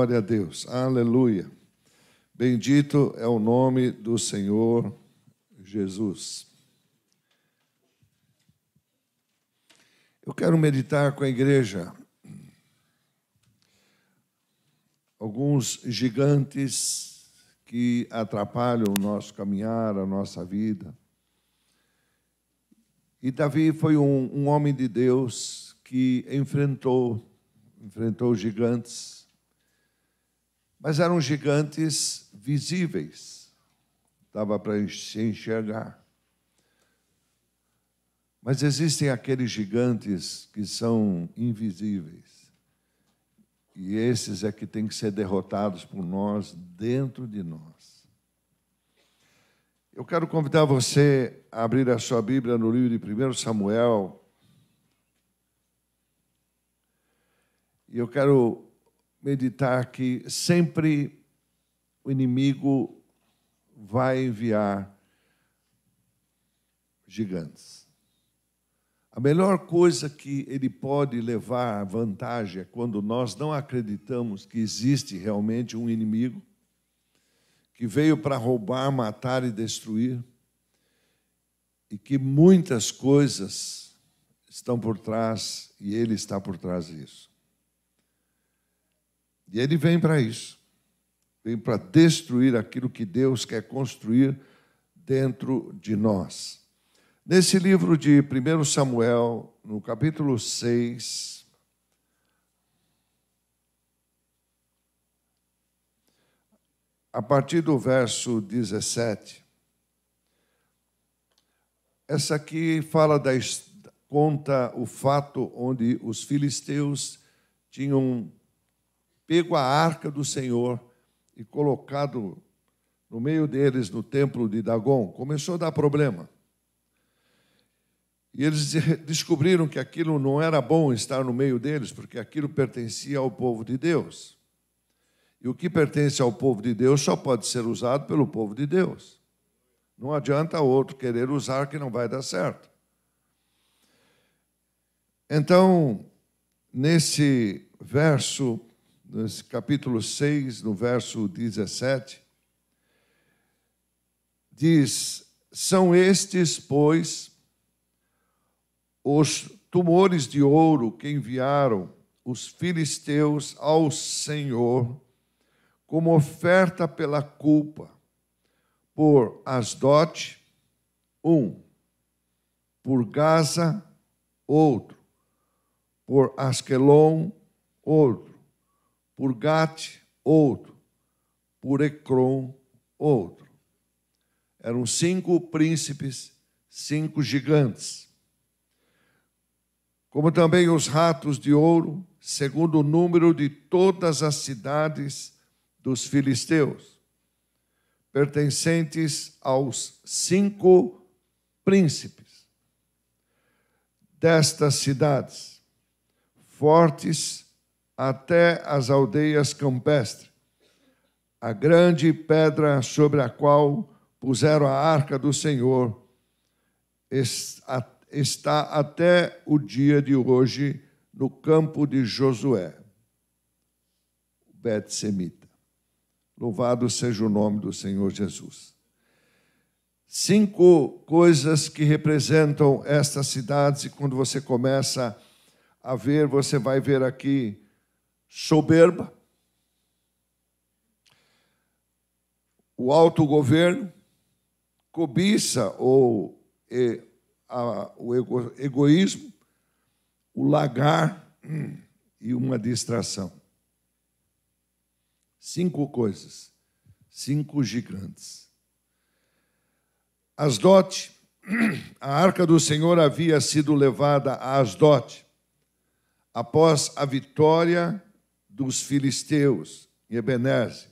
Glória a Deus. Aleluia. Bendito é o nome do Senhor Jesus. Eu quero meditar com a igreja alguns gigantes que atrapalham o nosso caminhar, a nossa vida. E Davi foi um homem de Deus que enfrentou gigantes, mas eram gigantes visíveis, dava para se enxergar. Mas existem aqueles gigantes que são invisíveis, e esses é que têm que ser derrotados por nós, dentro de nós. Eu quero convidar você a abrir a sua Bíblia no livro de 1 Samuel. E eu quero meditar que sempre o inimigo vai enviar gigantes. A melhor coisa que ele pode levar à vantagem é quando nós não acreditamos que existe realmente um inimigo que veio para roubar, matar e destruir, e que muitas coisas estão por trás, e ele está por trás disso. E ele vem para isso, vem para destruir aquilo que Deus quer construir dentro de nós. Nesse livro de 1 Samuel, no capítulo 6, a partir do verso 17, essa aqui conta o fato onde os filisteus tinham pego a arca do Senhor e colocado no meio deles no templo de Dagon. Começou a dar problema. E eles descobriram que aquilo não era bom estar no meio deles, porque aquilo pertencia ao povo de Deus. E o que pertence ao povo de Deus só pode ser usado pelo povo de Deus. Não adianta outro querer usar que não vai dar certo. Então, nesse capítulo 6, no verso 17, diz: são estes, pois, os tumores de ouro que enviaram os filisteus ao Senhor como oferta pela culpa, por Asdote, por Gaza, outro, por Asquelon, outro, por Gate, outro, por Ecrom, outro. Eram 5 príncipes, 5 gigantes. Como também os ratos de ouro, segundo o número de todas as cidades dos filisteus, pertencentes aos 5 príncipes destas cidades, fortes até as aldeias campestres, a grande pedra sobre a qual puseram a arca do Senhor está até o dia de hoje no campo de Josué, Bet-semita. Louvado seja o nome do Senhor Jesus. 5 coisas que representam estas cidades, e quando você começa a ver, você vai ver aqui soberba, o autogoverno, cobiça o egoísmo, o lagar e uma distração. 5 coisas, 5 gigantes. Asdote, a arca do Senhor havia sido levada a Asdote após a vitória dos filisteus em Ebenezer.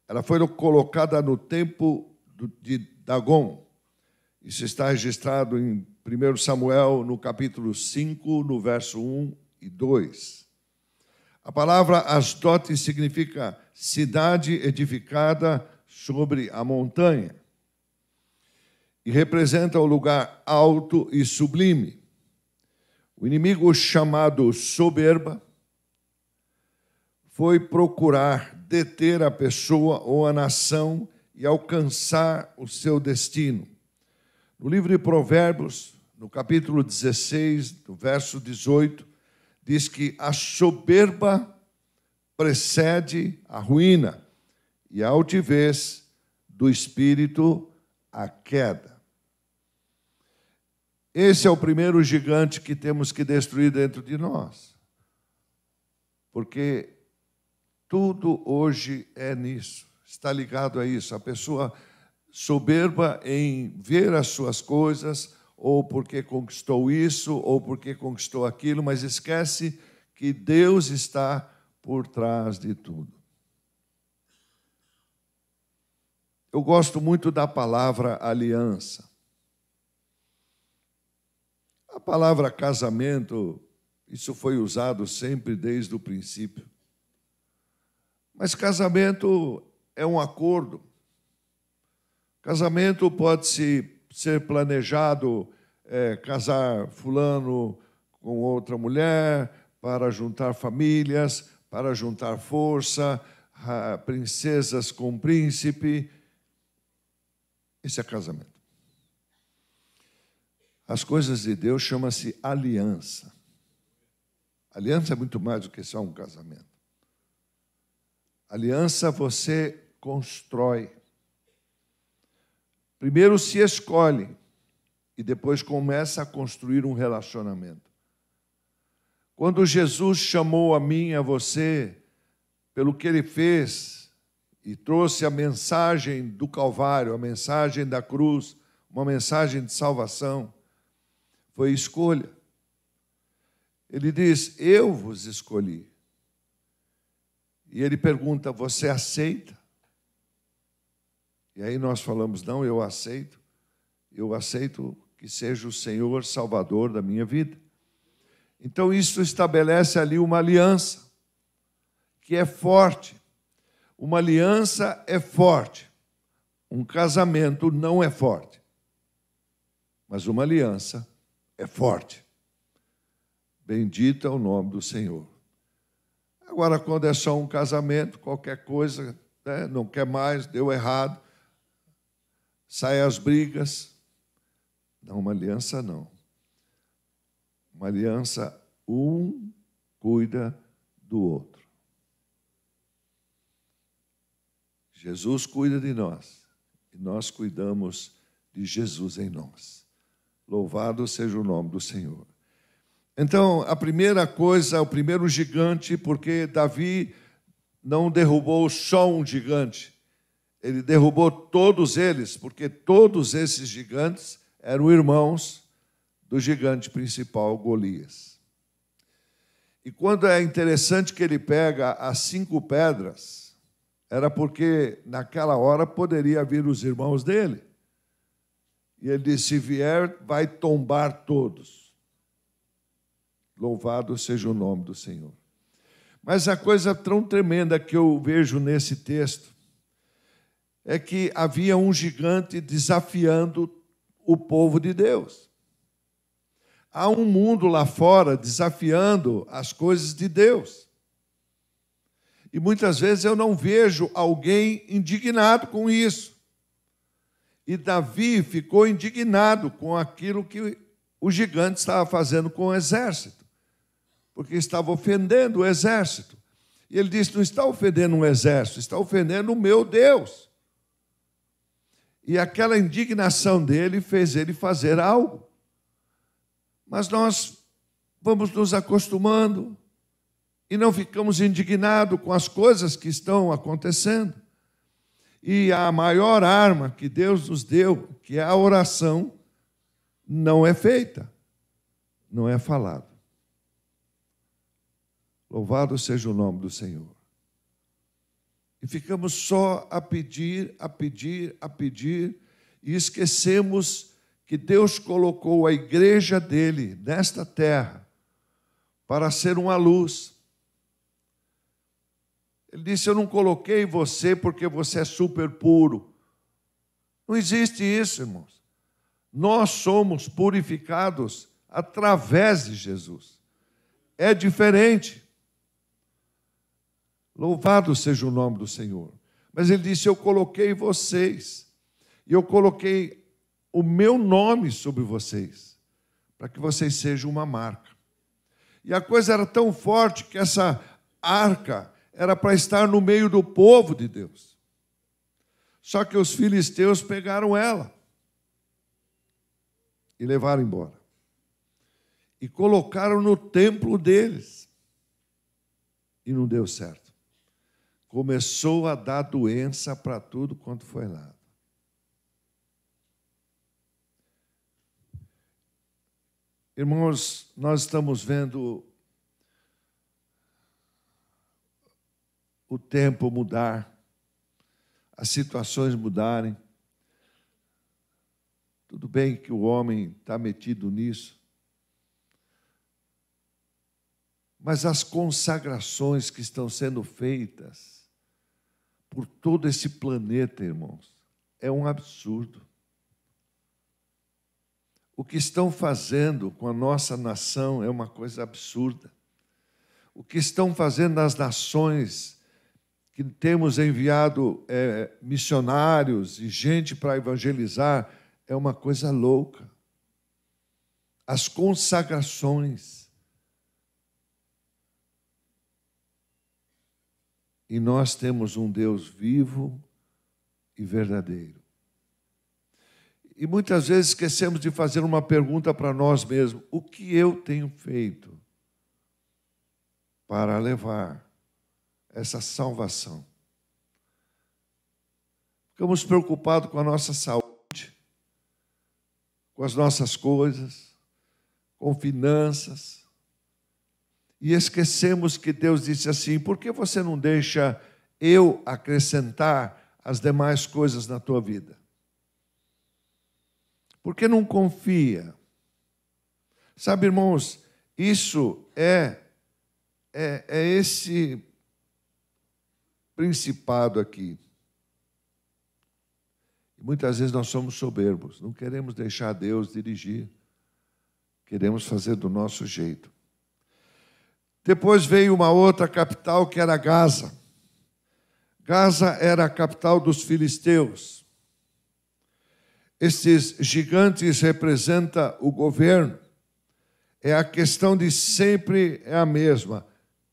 Ela foi colocada no templo de Dagon. Isso está registrado em 1 Samuel, no capítulo 5, no verso 1 e 2. A palavra Asdote significa cidade edificada sobre a montanha e representa o lugar alto e sublime. O inimigo chamado soberba foi procurar deter a pessoa ou a nação e alcançar o seu destino. No livro de Provérbios, no capítulo 16, no verso 18, diz que a soberba precede a ruína e a altivez do espírito a queda. Esse é o primeiro gigante que temos que destruir dentro de nós. Porque tudo hoje é nisso, está ligado a isso. A pessoa soberba em ver as suas coisas, ou porque conquistou isso, ou porque conquistou aquilo, mas esquece que Deus está por trás de tudo. Eu gosto muito da palavra aliança. A palavra casamento, isso foi usado sempre desde o princípio. Mas casamento é um acordo. Casamento pode ser planejado, casar fulano com outra mulher, para juntar famílias, para juntar força, princesas com príncipe. Isso é casamento. As coisas de Deus chamam-se aliança. Aliança é muito mais do que só um casamento. Aliança você constrói. Primeiro se escolhe e depois começa a construir um relacionamento. Quando Jesus chamou a mim e a você, pelo que Ele fez, e trouxe a mensagem do Calvário, a mensagem da cruz, uma mensagem de salvação, foi escolha. Ele diz, eu vos escolhi. E Ele pergunta, você aceita? E aí nós falamos, não, eu aceito que seja o Senhor Salvador da minha vida. Então isso estabelece ali uma aliança, que é forte. Uma aliança é forte. Um casamento não é forte. Mas uma aliança é forte. Bendito é o nome do Senhor. Agora, quando é só um casamento, qualquer coisa, né, não quer mais, deu errado, sai as brigas. Não, uma aliança não. Uma aliança, um cuida do outro. Jesus cuida de nós e nós cuidamos de Jesus em nós. Louvado seja o nome do Senhor. Então, a primeira coisa, o primeiro gigante, porque Davi não derrubou só um gigante, ele derrubou todos eles, porque todos esses gigantes eram irmãos do gigante principal, Golias. E quando é interessante que ele pega as 5 pedras, era porque naquela hora poderia vir os irmãos dele. E ele disse, se vier, vai tombar todos. Louvado seja o nome do Senhor. Mas a coisa tão tremenda que eu vejo nesse texto é que havia um gigante desafiando o povo de Deus. Há um mundo lá fora desafiando as coisas de Deus. E muitas vezes eu não vejo alguém indignado com isso. E Davi ficou indignado com aquilo que o gigante estava fazendo com o exército, porque estava ofendendo o exército. E ele disse, não está ofendendo um exército, está ofendendo o meu Deus. E aquela indignação dele fez ele fazer algo. Mas nós vamos nos acostumando e não ficamos indignados com as coisas que estão acontecendo. E a maior arma que Deus nos deu, que é a oração, não é feita, não é falado. Louvado seja o nome do Senhor. E ficamos só a pedir, e esquecemos que Deus colocou a igreja dele nesta terra para ser uma luz. Ele disse, eu não coloquei você porque você é super puro. Não existe isso, irmãos. Nós somos purificados através de Jesus. É diferente. Louvado seja o nome do Senhor. Mas ele disse: eu coloquei vocês, e eu coloquei o meu nome sobre vocês, para que vocês sejam uma marca. E a coisa era tão forte que essa arca era para estar no meio do povo de Deus. Só que os filisteus pegaram ela e levaram embora. E colocaram no templo deles. E não deu certo. Começou a dar doença para tudo quanto foi lá. Irmãos, nós estamos vendo o tempo mudar, as situações mudarem. Tudo bem que o homem está metido nisso, mas as consagrações que estão sendo feitas por todo esse planeta, irmãos, é um absurdo. O que estão fazendo com a nossa nação é uma coisa absurda. O que estão fazendo nas nações que temos enviado missionários e gente para evangelizar é uma coisa louca. As consagrações. E nós temos um Deus vivo e verdadeiro. E muitas vezes esquecemos de fazer uma pergunta para nós mesmos: o que eu tenho feito para levar essa salvação? Ficamos preocupados com a nossa saúde, com as nossas coisas, com finanças, e esquecemos que Deus disse assim: por que você não deixa eu acrescentar as demais coisas na tua vida? Por que não confia? Sabe, irmãos, isso é esse principado aqui. Muitas vezes nós somos soberbos, não queremos deixar Deus dirigir, queremos fazer do nosso jeito. Depois veio uma outra capital que era Gaza. Gaza era a capital dos filisteus. Esses gigantes representam o governo. É a questão de sempre é a mesma: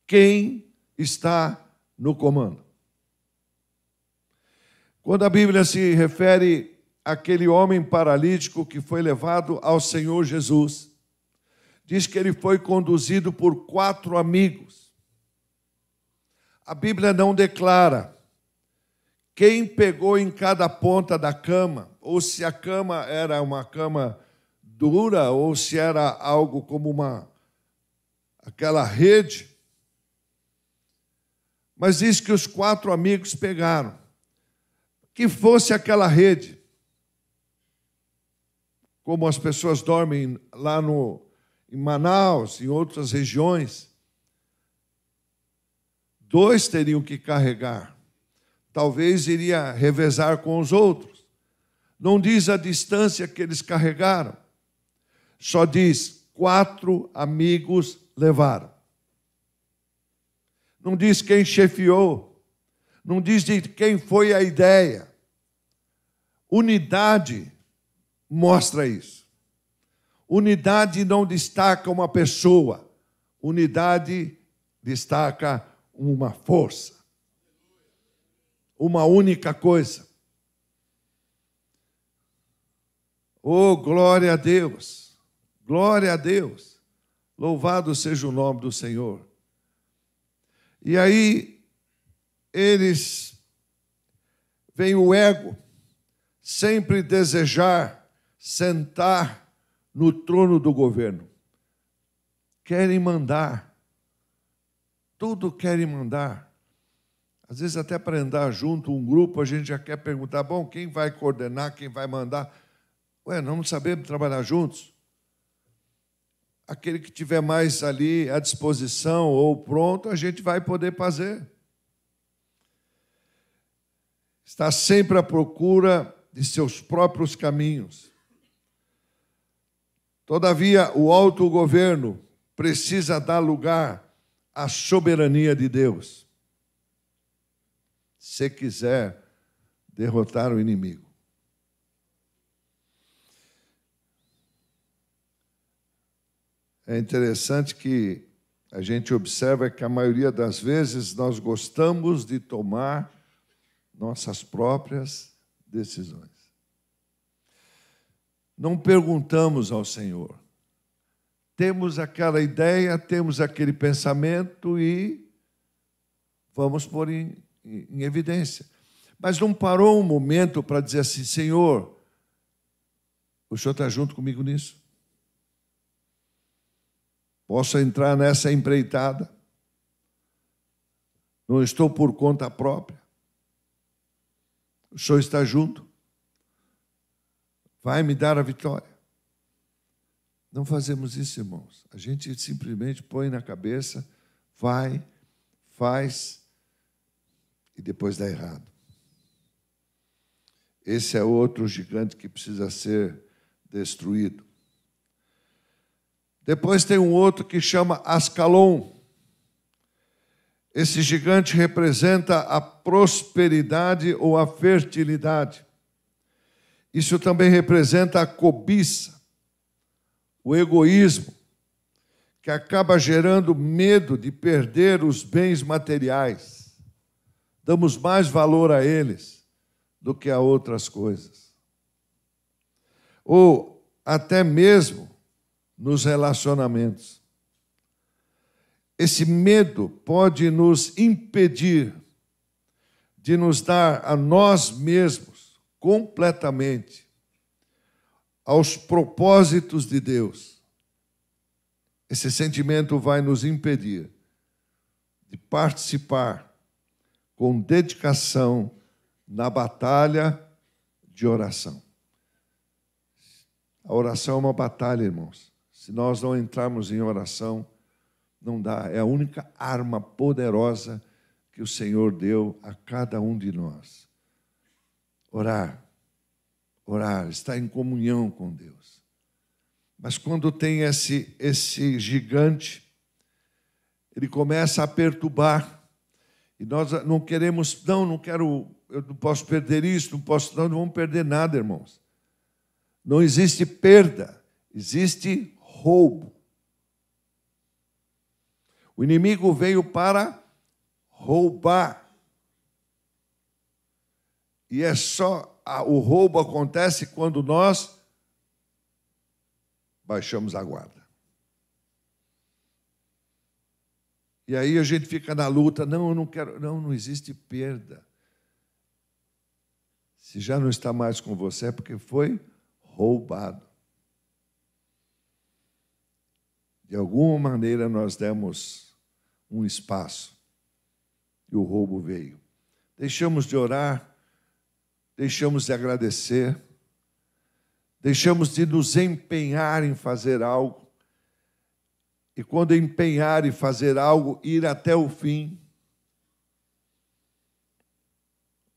quem está no comando? Quando a Bíblia se refere àquele homem paralítico que foi levado ao Senhor Jesus, diz que ele foi conduzido por 4 amigos. A Bíblia não declara quem pegou em cada ponta da cama, ou se a cama era uma cama dura, ou se era algo como aquela rede. Mas diz que os 4 amigos pegaram. Que fosse aquela rede. Como as pessoas dormem lá em Manaus, em outras regiões. 2 teriam que carregar. Talvez iria revezar com os outros. Não diz a distância que eles carregaram. Só diz: 4 amigos levaram. Não diz quem chefiou. Não diz de quem foi a ideia. Unidade mostra isso. Unidade não destaca uma pessoa. Unidade destaca uma força. Uma única coisa. Oh, glória a Deus! Glória a Deus! Louvado seja o nome do Senhor. E aí, vem o ego, sempre desejar sentar no trono do governo. Querem mandar. Tudo querem mandar. Às vezes até para andar junto, um grupo, a gente já quer perguntar: bom, quem vai coordenar, quem vai mandar? Ué, não sabemos trabalhar juntos? Aquele que tiver mais ali à disposição ou pronto, a gente vai poder fazer. Está sempre à procura de seus próprios caminhos. Todavia, o autogoverno precisa dar lugar à soberania de Deus. se quiser derrotar o inimigo. É interessante que a gente observa que a maioria das vezes nós gostamos de tomar nossas próprias decisões. Não perguntamos ao Senhor. Temos aquela ideia, temos aquele pensamento e vamos pôr em evidência. Mas não parou um momento para dizer assim: Senhor, o Senhor está junto comigo nisso? Posso entrar nessa empreitada? Não estou por conta própria. O Senhor está junto? Vai me dar a vitória. Não fazemos isso, irmãos. A gente simplesmente põe na cabeça, vai, faz, e depois dá errado. Esse é outro gigante que precisa ser destruído. Depois tem um outro que chama Ascalon. Esse gigante representa a prosperidade ou a fertilidade. Isso também representa a cobiça, o egoísmo, que acaba gerando medo de perder os bens materiais. Damos mais valor a eles do que a outras coisas. Ou até mesmo nos relacionamentos. Esse medo pode nos impedir de nos dar a nós mesmos completamente aos propósitos de Deus. Esse sentimento vai nos impedir de participar com dedicação na batalha de oração. A oração é uma batalha, irmãos. Se nós não entrarmos em oração, não dá. É a única arma poderosa que o Senhor deu a cada um de nós. Orar, estar em comunhão com Deus. Mas quando tem esse gigante, ele começa a perturbar. E nós não queremos, não quero, eu não posso perder isso, não vamos perder nada, irmãos. Não existe perda, existe roubo. O inimigo veio para roubar. E o roubo acontece quando nós baixamos a guarda. E aí a gente fica na luta, não, eu não quero, não existe perda. Se já não está mais com você é porque foi roubado. De alguma maneira nós demos um espaço e o roubo veio. Deixamos de orar, deixamos de agradecer, deixamos de nos empenhar em fazer algo. E quando empenhar em fazer algo, ir até o fim.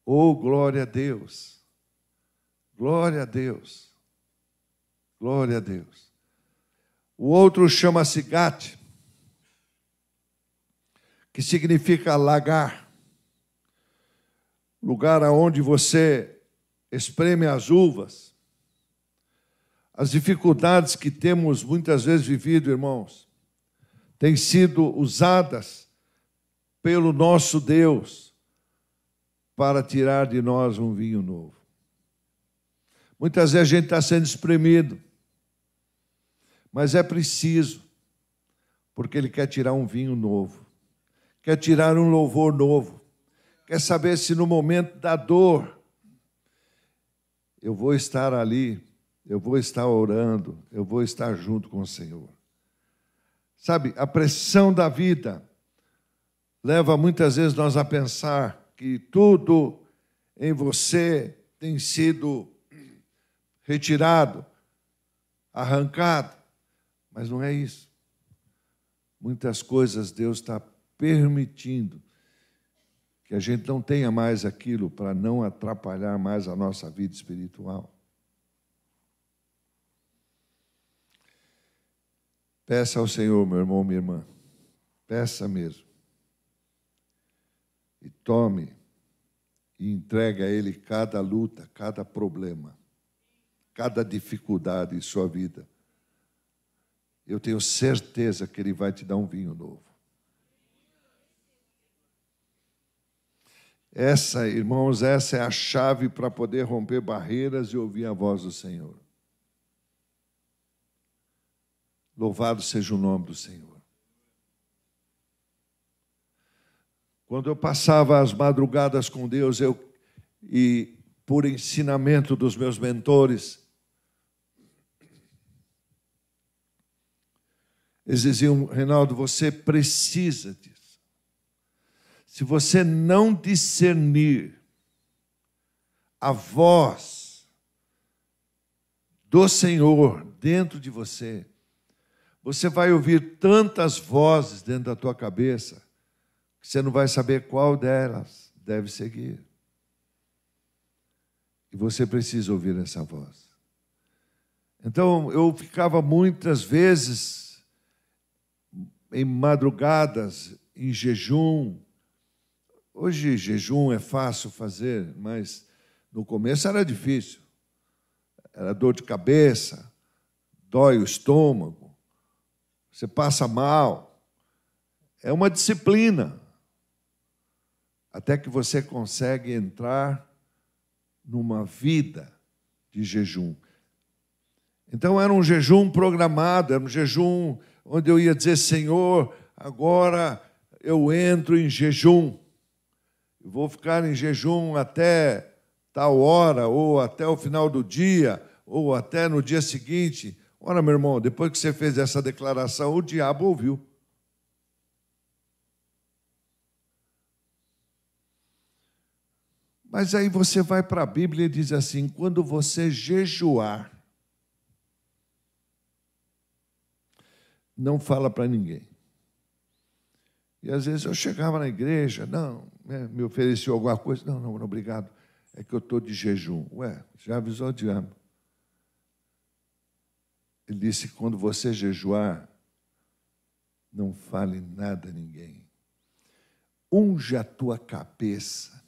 Oh, glória a Deus! Glória a Deus! Glória a Deus! O outro chama-se Gate, que significa lagar, lugar onde você espreme as uvas. As dificuldades que temos muitas vezes vivido, irmãos, têm sido usadas pelo nosso Deus para tirar de nós um vinho novo. Muitas vezes a gente está sendo espremido, mas é preciso, porque Ele quer tirar um vinho novo, quer tirar um louvor novo, quer saber se no momento da dor eu vou estar ali, eu vou estar orando, eu vou estar junto com o Senhor. Sabe, a pressão da vida leva muitas vezes nós a pensar que tudo em você tem sido retirado, arrancado, mas não é isso. Muitas coisas Deus está permitindo que a gente não tenha mais aquilo para não atrapalhar mais a nossa vida espiritual. Peça ao Senhor, meu irmão, minha irmã, peça mesmo. E tome e entregue a Ele cada luta, cada problema, cada dificuldade em sua vida. Eu tenho certeza que Ele vai te dar um vinho novo. Essa, irmãos, essa é a chave para poder romper barreiras e ouvir a voz do Senhor. Louvado seja o nome do Senhor. Quando eu passava as madrugadas com Deus, e por ensinamento dos meus mentores, eles diziam: Reinaldo, você precisa disso. Se você não discernir a voz do Senhor dentro de você, você vai ouvir tantas vozes dentro da tua cabeça que você não vai saber qual delas deve seguir. E você precisa ouvir essa voz. Então, eu ficava muitas vezes em madrugadas, em jejum. Hoje, jejum é fácil fazer, mas no começo era difícil. Era dor de cabeça, dói o estômago, você passa mal. É uma disciplina. Até que você consegue entrar numa vida de jejum. Então era um jejum programado, era um jejum onde eu ia dizer: Senhor, agora eu entro em jejum. Eu vou ficar em jejum até tal hora, ou até o final do dia, ou até no dia seguinte. Ora, meu irmão, depois que você fez essa declaração, o diabo ouviu. Mas aí você vai para a Bíblia e diz assim: quando você jejuar, não fala para ninguém. E às vezes eu chegava na igreja, não, me ofereceu alguma coisa, não, obrigado, é que eu estou de jejum. Ué, já avisou o diabo. Ele disse: quando você jejuar, não fale nada a ninguém. Unge a tua cabeça,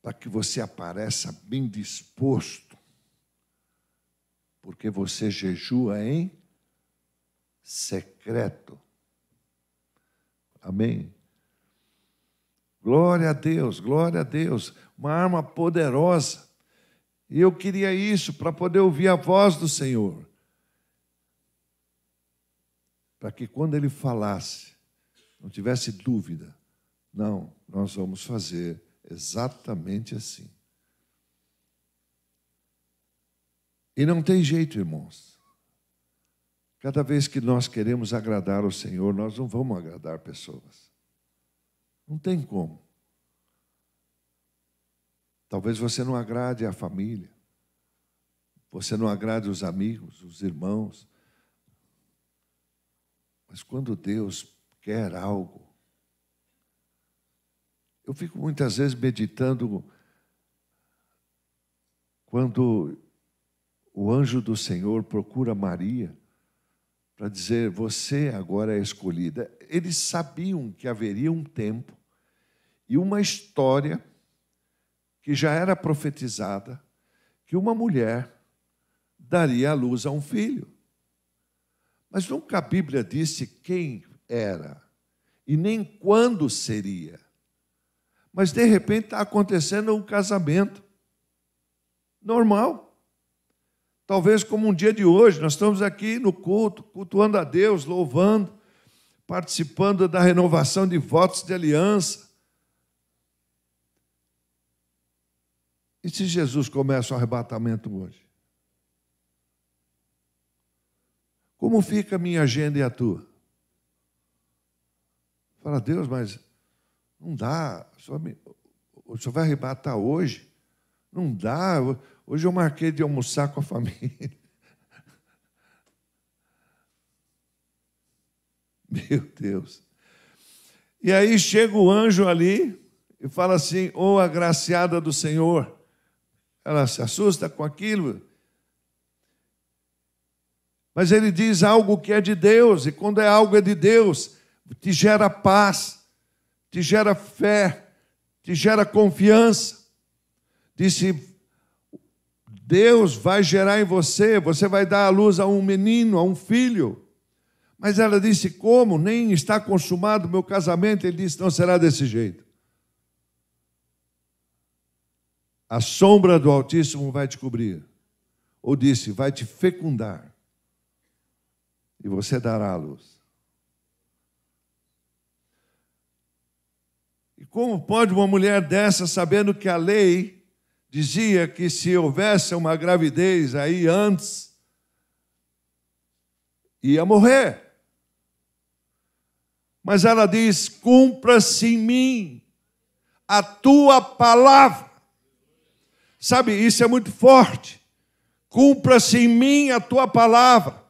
para que você apareça bem disposto, porque você jejua em secreto. Amém? Glória a Deus, glória a Deus. Uma arma poderosa. E eu queria isso para poder ouvir a voz do Senhor. Para que quando Ele falasse, não tivesse dúvida. Não, nós vamos fazer exatamente assim. E não tem jeito, irmãos. Cada vez que nós queremos agradar ao Senhor, nós não vamos agradar pessoas. Não tem como. Talvez você não agrade a família. Você não agrade os amigos, os irmãos. Mas quando Deus quer algo, eu fico muitas vezes meditando quando o anjo do Senhor procura Maria para dizer: você agora é escolhida. Eles sabiam que haveria um tempo e uma história que já era profetizada, que uma mulher daria à luz a um filho. Mas nunca a Bíblia disse quem era e nem quando seria. Mas de repente está acontecendo um casamento normal. Talvez como um dia de hoje, nós estamos aqui no culto, cultuando a Deus, louvando, participando da renovação de votos de aliança. E se Jesus começa o arrebatamento hoje? Como fica a minha agenda e a tua? Fala: Deus, mas não dá, o senhor vai arrebatar hoje? Não dá, hoje eu marquei de almoçar com a família. Meu Deus. E aí chega o anjo ali e fala assim: ô agraciada do Senhor. Ela se assusta com aquilo. Mas ele diz algo que é de Deus, e quando é algo de Deus, te gera paz, te gera fé, te gera confiança. Disse, Deus vai gerar em você, você vai dar à luz a um menino, a um filho. Mas ela disse, como? Nem está consumado o meu casamento. Ele disse, não será desse jeito. A sombra do Altíssimo vai te cobrir. Ou disse, vai te fecundar. E você dará à luz. E como pode uma mulher dessa, sabendo que a lei dizia que se houvesse uma gravidez aí antes, ia morrer. Mas ela diz, cumpra-se em mim a tua palavra. Sabe, isso é muito forte. Cumpra-se em mim a tua palavra.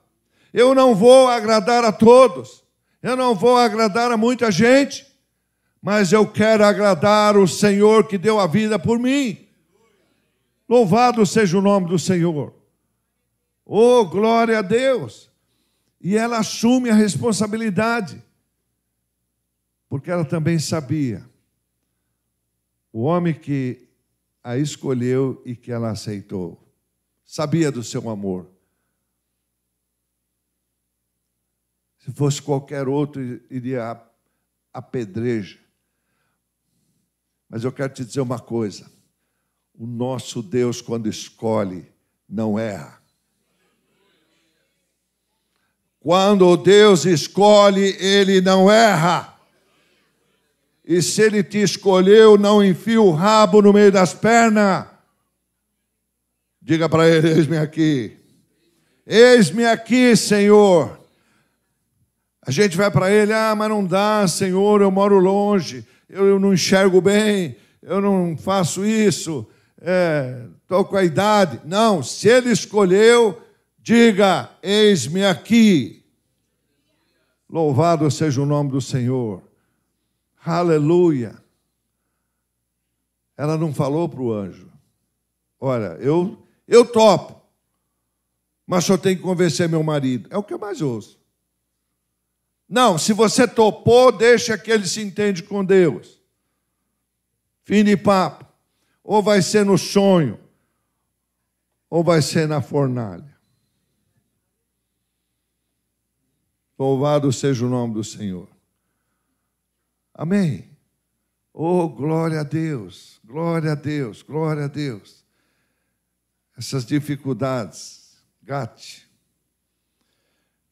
Eu não vou agradar a todos. Eu não vou agradar a muita gente. Mas eu quero agradar o Senhor que deu a vida por mim. Louvado seja o nome do Senhor. Oh, glória a Deus. E ela assume a responsabilidade. Porque ela também sabia. O homem que a escolheu e que ela aceitou. Sabia do seu amor. Se fosse qualquer outro, iria apedrejar. Mas eu quero te dizer uma coisa. O nosso Deus, quando escolhe, não erra. Quando Deus escolhe, Ele não erra. E se Ele te escolheu, não enfia o rabo no meio das pernas. Diga para Ele, eis-me aqui. Eis-me aqui, Senhor. A gente vai para Ele, mas não dá, Senhor, eu moro longe, eu não enxergo bem, eu não faço isso, estou com a idade. Não, se Ele escolheu, diga, eis-me aqui. Louvado seja o nome do Senhor. Aleluia. Ela não falou para o anjo, olha, eu topo, mas só tenho que convencer meu marido. É o que eu mais ouço. Não, se você topou, deixa que ele se entende com Deus. Fim de papo. Ou vai ser no sonho, ou vai ser na fornalha. Louvado seja o nome do Senhor. Amém. Oh, glória a Deus, glória a Deus, glória a Deus. Essas dificuldades,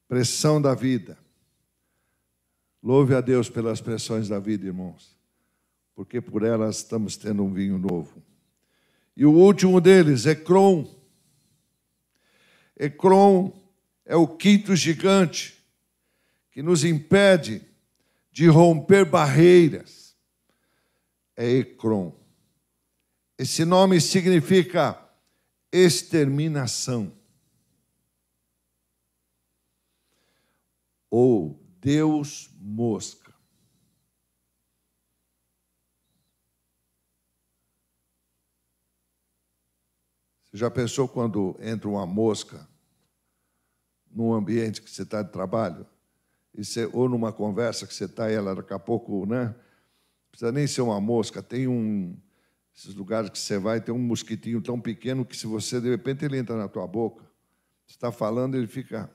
pressão da vida. Louve a Deus pelas pressões da vida, irmãos, porque por elas estamos tendo um vinho novo. E o último deles, Ecrom. Ecrom é o quinto gigante que nos impede de romper barreiras. É Ecrom. Esse nome significa exterminação. Ou Deus mosca. Você já pensou quando entra uma mosca num ambiente que você está de trabalho? Ou numa conversa que você está e ela daqui a pouco, né? Não precisa nem ser uma mosca, tem esses lugares que você vai, tem um mosquitinho tão pequeno que se você, de repente, ele entra na tua boca. Você está falando, ele fica,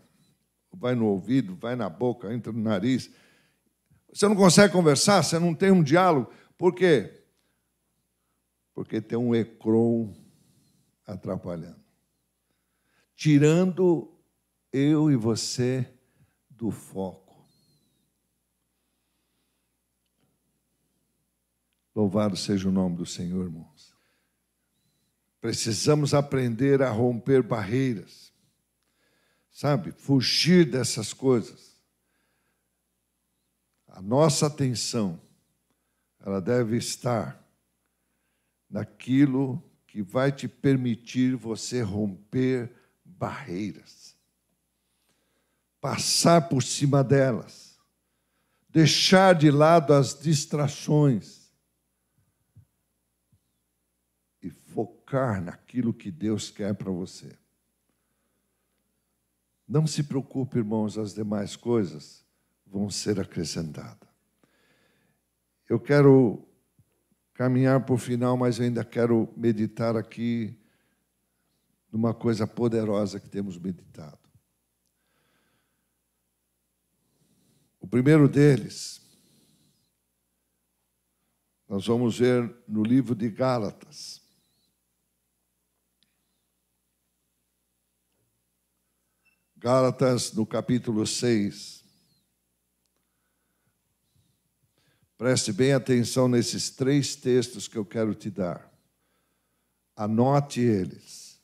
vai no ouvido, vai na boca, entra no nariz. Você não consegue conversar, você não tem um diálogo. Por quê? Porque tem um Ecrom atrapalhando. Tirando eu e você do foco. Louvado seja o nome do Senhor, irmãos. Precisamos aprender a romper barreiras. Sabe? Fugir dessas coisas. A nossa atenção, ela deve estar naquilo que vai te permitir você romper barreiras. Passar por cima delas. Deixar de lado as distrações. E focar naquilo que Deus quer para você. Não se preocupe, irmãos, as demais coisas vão ser acrescentadas. Eu quero caminhar para o final, mas eu ainda quero meditar aqui numa coisa poderosa que temos meditado. O primeiro deles, nós vamos ver no livro de Gálatas. Gálatas, no capítulo 6. Preste bem atenção nesses 3 textos que eu quero te dar. Anote eles.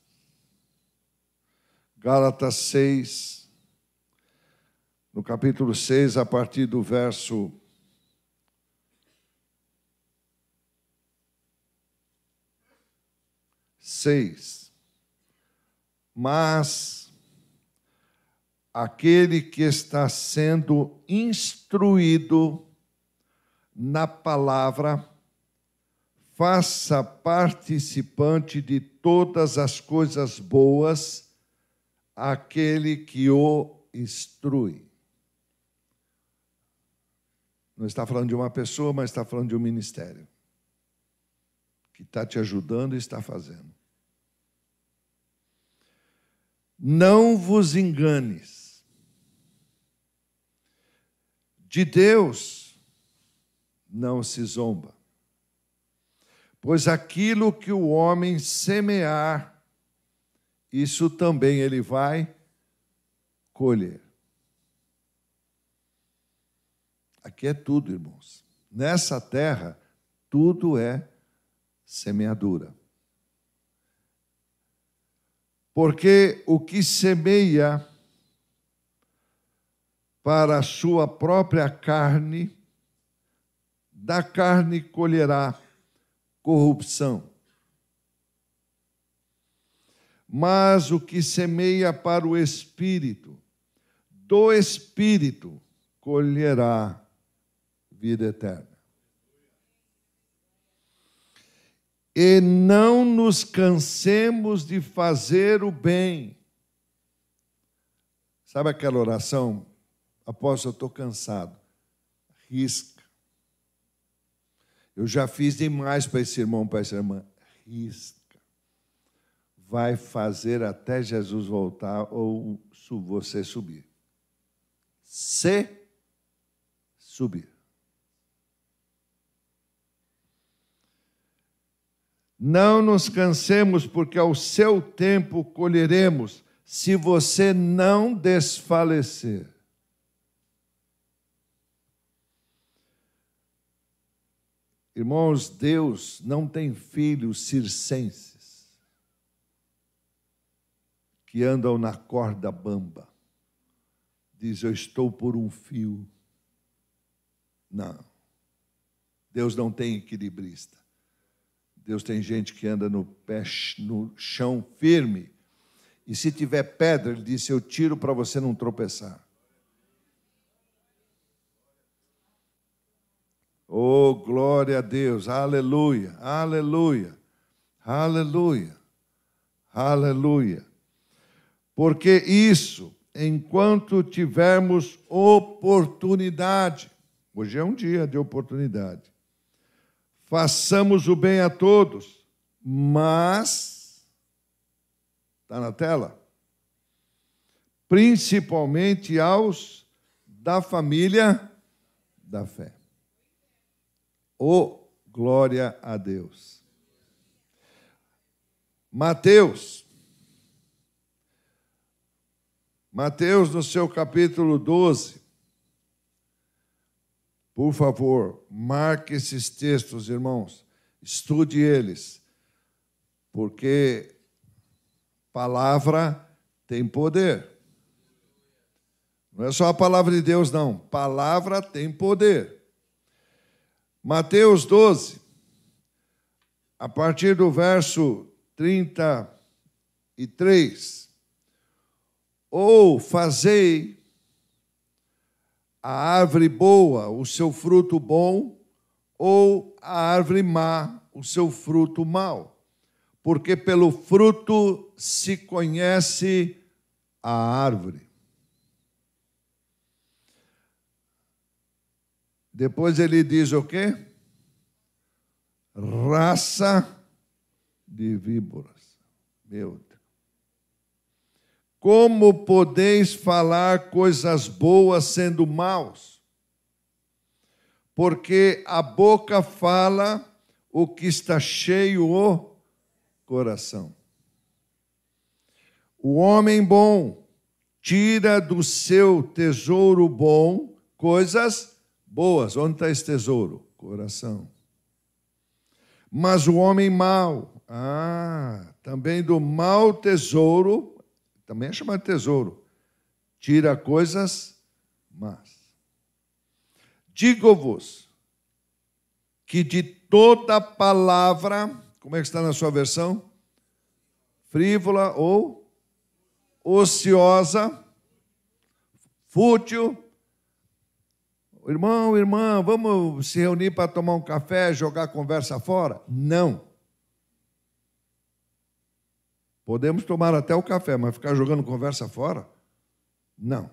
Gálatas 6, no capítulo 6, a partir do verso 6. Mas aquele que está sendo instruído na palavra, faça participante de todas as coisas boas aquele que o instrui. Não está falando de uma pessoa, mas está falando de um ministério que está te ajudando e está fazendo. Não vos enganes. De Deus não se zomba, pois aquilo que o homem semear, isso também ele vai colher. Aqui é tudo, irmãos. Nessa terra, tudo é semeadura. Porque o que semeia para a sua própria carne, da carne colherá corrupção. Mas o que semeia para o Espírito, do Espírito colherá vida eterna. E não nos cansemos de fazer o bem. Sabe aquela oração? Apóstolo, eu estou cansado. Risca. Eu já fiz demais para esse irmão, para essa irmã. Risca. Vai fazer até Jesus voltar ou você subir. Se subir. Não nos cansemos, porque ao seu tempo colheremos, se você não desfalecer. Irmãos, Deus não tem filhos circenses que andam na corda bamba. Diz, eu estou por um fio. Não. Deus não tem equilibrista. Deus tem gente que anda no chão firme. E se tiver pedra, ele disse, eu tiro para você não tropeçar. Oh, glória a Deus, aleluia, aleluia, aleluia, aleluia. Porque isso, enquanto tivermos oportunidade, hoje é um dia de oportunidade, façamos o bem a todos, mas, está na tela? Principalmente aos da família da fé. Oh, glória a Deus. Mateus, no seu capítulo 12, por favor, marque esses textos, irmãos, estude eles, porque palavra tem poder. Não é só a palavra de Deus, não. Palavra tem poder. Mateus 12, a partir do verso 33. Ou fazei a árvore boa o seu fruto bom, ou a árvore má o seu fruto mau. Porque pelo fruto se conhece a árvore. Depois ele diz o quê? raça de víboras. Meu Deus. Como podeis falar coisas boas sendo maus? Porque a boca fala o que está cheio o coração. O homem bom tira do seu tesouro bom coisas boas. Onde está esse tesouro? Coração. Mas o homem mau, também do mau tesouro, também é chamado de tesouro, tira coisas más. Digo-vos que de toda palavra, como é que está na sua versão? Frívola ou ociosa, fútil. Irmão, irmã, vamos se reunir para tomar um café, jogar a conversa fora? Não. Podemos tomar até o café, mas ficar jogando conversa fora? Não.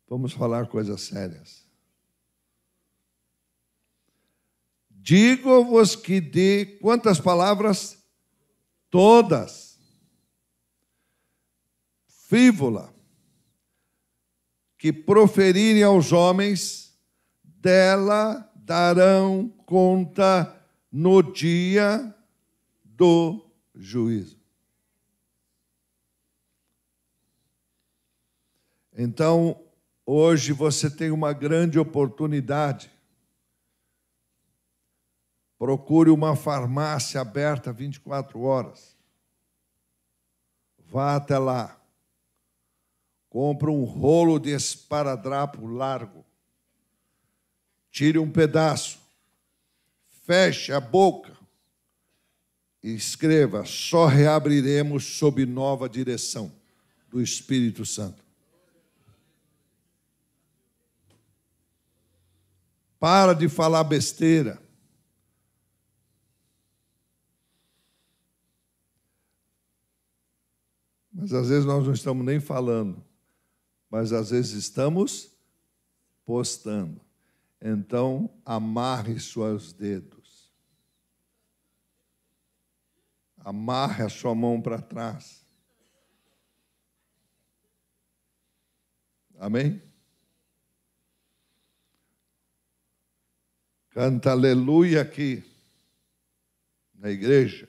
Vamos falar coisas sérias. Digo-vos que de quantas palavras? Todas. Frívola. Que proferirem aos homens, dela darão conta no dia do juízo. Então, hoje você tem uma grande oportunidade. Procure uma farmácia aberta 24 horas. Vá até lá. Compre um rolo de esparadrapo largo. Tire um pedaço. Feche a boca. E escreva: só reabriremos sob nova direção do Espírito Santo. Para de falar besteira. Mas às vezes nós não estamos nem falando, mas às vezes estamos postando. Então, amarre seus dedos. Amarre a sua mão para trás. Amém? Canta aleluia aqui, na igreja,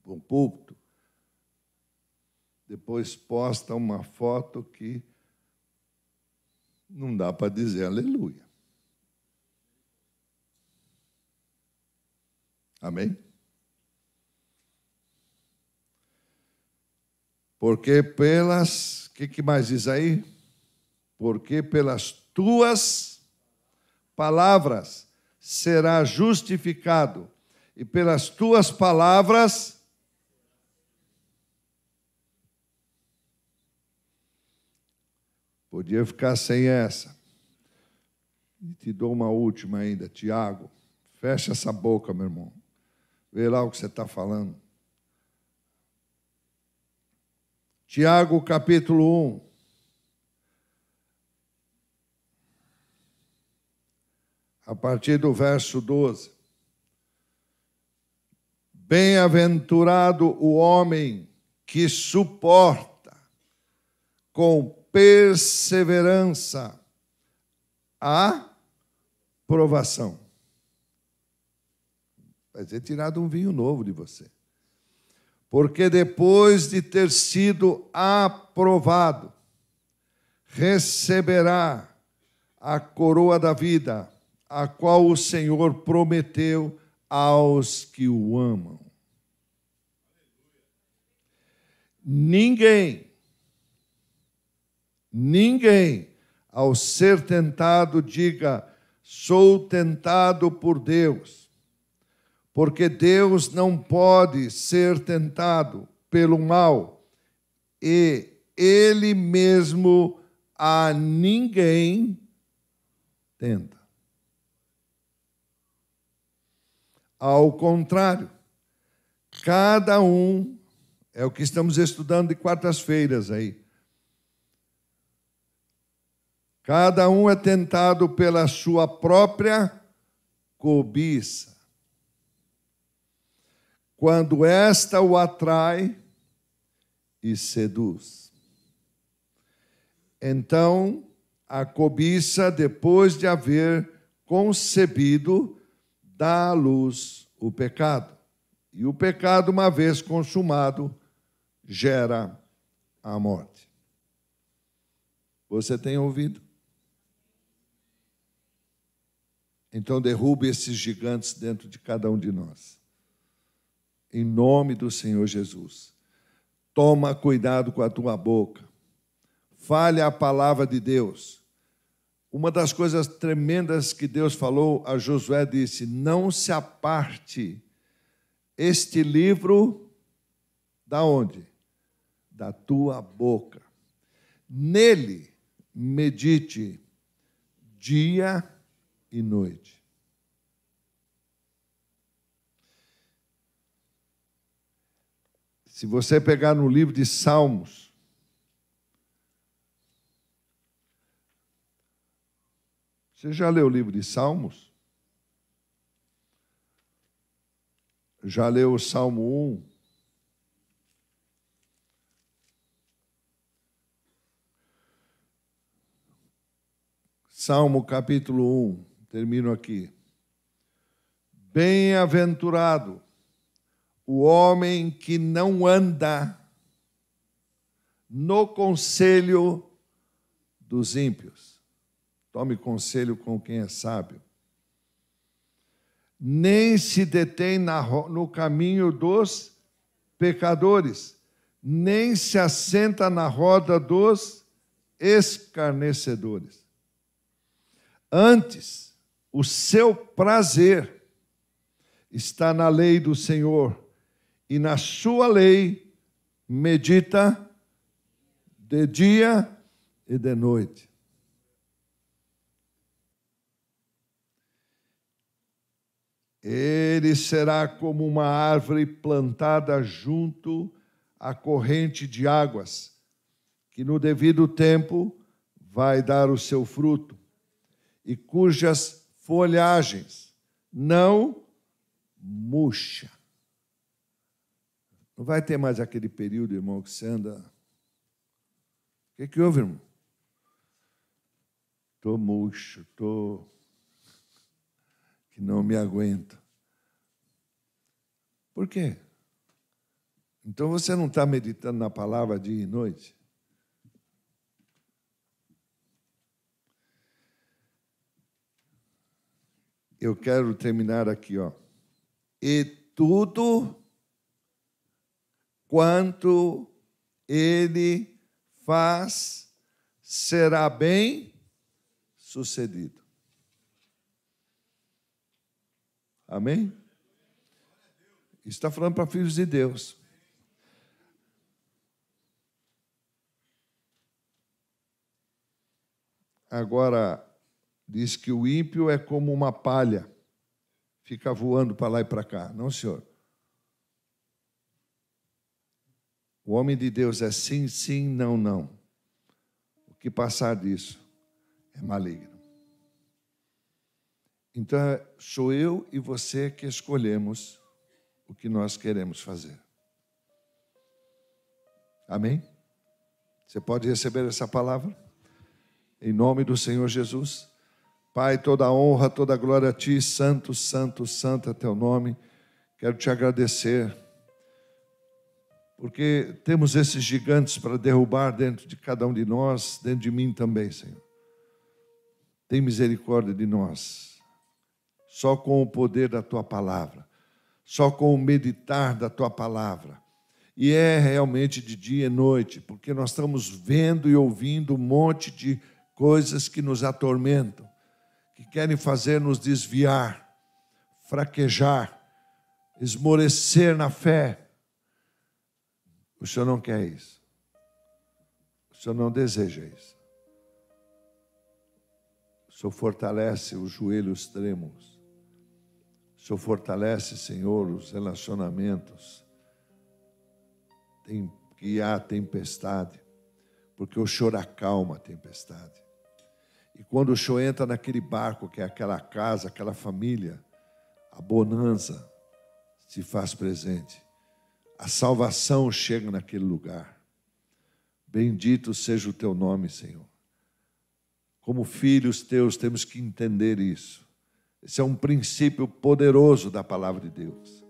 no púlpito. Depois posta uma foto que não dá para dizer aleluia. Amém? Porque pelas... O que mais diz aí? Porque pelas tuas palavras será justificado, e pelas tuas palavras... Podia ficar sem essa. E te dou uma última ainda, Tiago. Fecha essa boca, meu irmão. Vê lá o que você está falando. Tiago, capítulo 1. A partir do verso 12. Bem-aventurado o homem que suporta com perseverança a provação. Vai ser tirado um vinho novo de você. Porque depois de ter sido aprovado, receberá a coroa da vida, a qual o Senhor prometeu aos que o amam. Ninguém, ao ser tentado, diga: sou tentado por Deus. Porque Deus não pode ser tentado pelo mal, e Ele mesmo a ninguém tenta. Ao contrário, cada um, é o que estamos estudando de quartas-feiras aí, cada um é tentado pela sua própria cobiça. Quando esta o atrai e seduz. Então, a cobiça, depois de haver concebido, dá à luz o pecado. E o pecado, uma vez consumado, gera a morte. Você tem ouvido? Então derrube esses gigantes dentro de cada um de nós. Em nome do Senhor Jesus. Toma cuidado com a tua boca. Fale a palavra de Deus. Uma das coisas tremendas que Deus falou a Josué, disse: não se aparte este livro da onde? Da tua boca. Nele medite dia e noite. Se você pegar no livro de Salmos, você já leu o livro de Salmos? Já leu o Salmo 1? Salmo capítulo 1, termino aqui. Bem-aventurado o homem que não anda no conselho dos ímpios. Tome conselho com quem é sábio. Nem se detém no caminho dos pecadores, nem se assenta na roda dos escarnecedores. Antes, o seu prazer está na lei do Senhor, e na sua lei medita de dia e de noite. Ele será como uma árvore plantada junto à corrente de águas, que no devido tempo vai dar o seu fruto, e cujas folhagens não murcha. Não vai ter mais aquele período, irmão, que você anda... O que houve, irmão? Estou murcho, estou... que não me aguento. Por quê? Então você não está meditando na palavra dia e noite? Eu quero terminar aqui, ó. E tudo quanto ele faz será bem sucedido. Amém? Está falando para filhos de Deus. Agora, diz que o ímpio é como uma palha, fica voando para lá e para cá. Não, senhor. O homem de Deus é sim, sim, não, não. O que passar disso é maligno. Então, sou eu e você que escolhemos o que nós queremos fazer. Amém? Você pode receber essa palavra? Em nome do Senhor Jesus. Pai, toda a honra, toda a glória a Ti, santo, santo, santo é Teu nome. Quero Te agradecer, porque temos esses gigantes para derrubar dentro de cada um de nós, dentro de mim também, Senhor. Tem misericórdia de nós. Só com o poder da Tua palavra, só com o meditar da Tua palavra. E é realmente de dia e noite, porque nós estamos vendo e ouvindo um monte de coisas que nos atormentam, que querem fazer nos desviar, fraquejar, esmorecer na fé. O Senhor não quer isso. O Senhor não deseja isso. O Senhor fortalece os joelhos trêmulos. O Senhor fortalece, Senhor, os relacionamentos. Tem que há tempestade, porque o Senhor acalma a tempestade. E quando o Senhor entra naquele barco, que é aquela casa, aquela família, a bonança se faz presente. A salvação chega naquele lugar. Bendito seja o teu nome, Senhor. Como filhos teus, temos que entender isso. Esse é um princípio poderoso da palavra de Deus.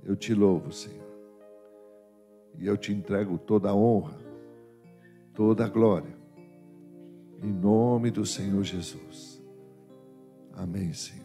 Eu te louvo, Senhor. E eu te entrego toda a honra, toda a glória. Em nome do Senhor Jesus. Amém, Senhor.